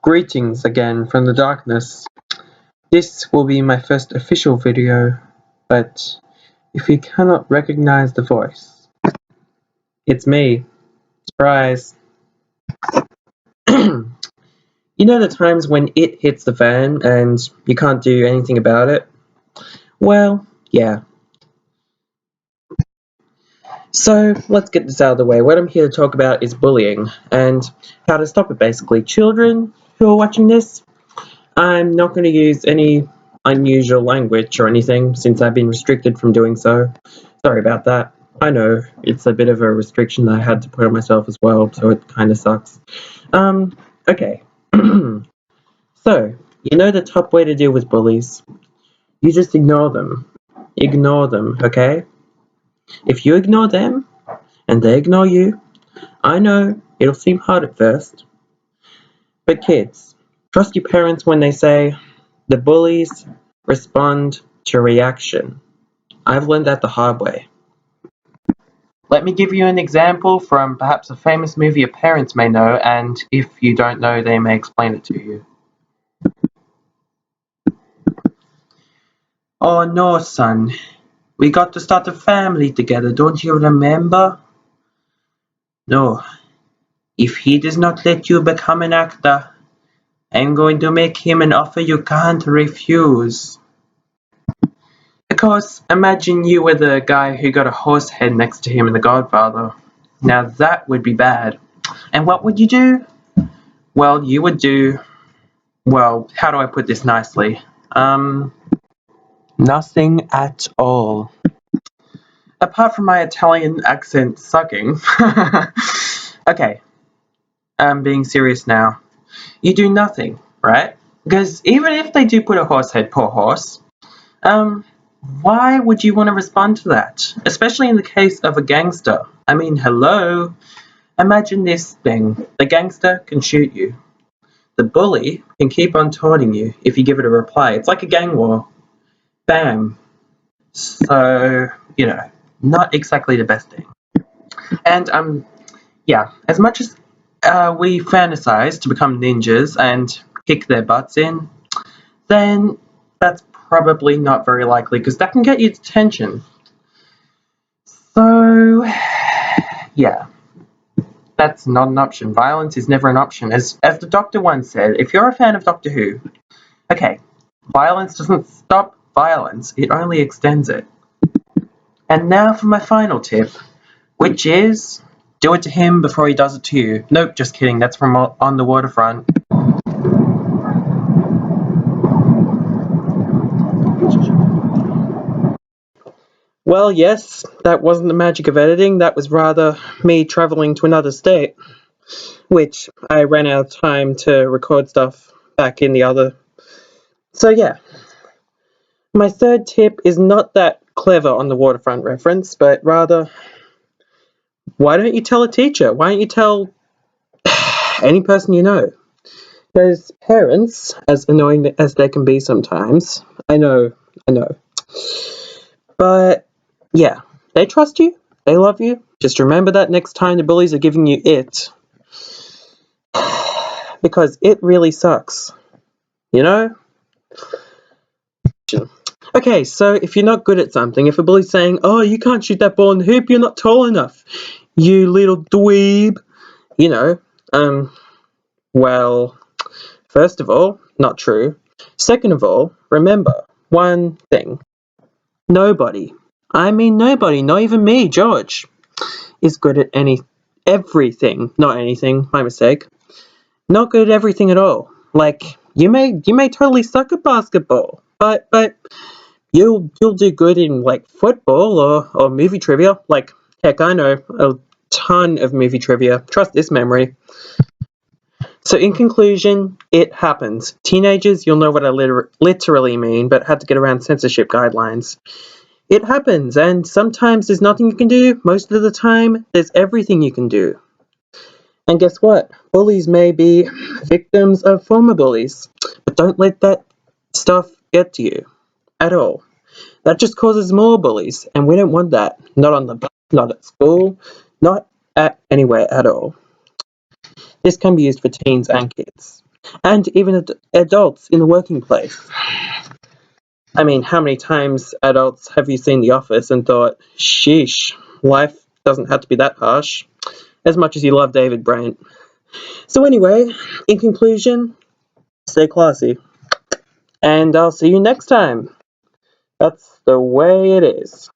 Greetings again from the darkness. This will be my first official video, but if you cannot recognize the voice, it's me. Surprise. You know the times when it hits the fan and you can't do anything about it? Well, yeah. So let's get this out of the way. What I'm here to talk about is bullying and how to stop it basically. Children who are watching this, I'm not going to use any unusual language or anything since I've been restricted from doing so. Sorry about that. I know, it's a bit of a restriction that I had to put on myself as well, so it kind of sucks. Okay. So, you know the top way to deal with bullies? You just ignore them. Ignore them, okay? If you ignore them, and they ignore you, I know it'll seem hard at first. But kids, trust your parents when they say, the bullies respond to reaction. I've learned that the hard way. Let me give you an example from perhaps a famous movie your parents may know, and if you don't know, they may explain it to you. Oh no, son. We got to start a family together, don't you remember? No. If he does not let you become an actor, I'm going to make him an offer you can't refuse. Of course, imagine you were the guy who got a horse head next to him in The Godfather. Now that would be bad. And what would you do? Well, you would do... Well, how do I put this nicely? Nothing at all. Apart from my Italian accent sucking. Okay, I'm being serious now. You do nothing, right? Because even if they do put a horse head, poor horse, why would you want to respond to that? Especially in the case of a gangster. I mean, hello? Imagine this thing. The gangster can shoot you. The bully can keep on taunting you if you give it a reply. It's like a gang war. Bam. So, not exactly the best thing. And, yeah, as much as we fantasize to become ninjas and kick their butts in, then that's probably not very likely because that can get you detention. So, yeah, that's not an option. Violence is never an option. As the Doctor once said, if you're a fan of Doctor Who, okay, violence doesn't stop violence, it only extends it. And now for my final tip, which is do it to him before he does it to you. Nope, just kidding, that's from On the Waterfront. Well, yes, that wasn't the magic of editing, that was rather me traveling to another state, which I ran out of time to record stuff back in the other. So yeah, my third tip is not that clever on the Waterfront reference, but rather, why don't you tell a teacher? Why don't you tell any person you know? Because parents, as annoying as they can be sometimes, I know, but yeah, they trust you, they love you. Just remember that next time the bullies are giving you it. Because it really sucks. You know? Okay, so if you're not good at something, if a bully's saying, oh, you can't shoot that ball in the hoop, you're not tall enough, you little dweeb, well, first of all, not true. Second of all, remember one thing. Nobody, I mean nobody, not even me, George, is good at everything. Not anything, my mistake. Not good at everything at all. Like, you may totally suck at basketball, but you'll do good in like football or movie trivia. Like, heck, I know a ton of movie trivia. Trust this memory. So in conclusion, it happens. Teenagers, you'll know what I literally mean, but had to get around censorship guidelines. It happens, and sometimes there's nothing you can do. Most of the time, there's everything you can do. And guess what? Bullies may be victims of former bullies, but don't let that stuff get to you at all. That just causes more bullies, and we don't want that. Not on the bus, not at school, not at anywhere at all. This can be used for teens and kids. and even adults in the working place. I mean, how many times adults have you seen The Office and thought, sheesh, life doesn't have to be that harsh, as much as you love David Brent. So anyway, in conclusion, stay classy, and I'll see you next time. That's the way it is.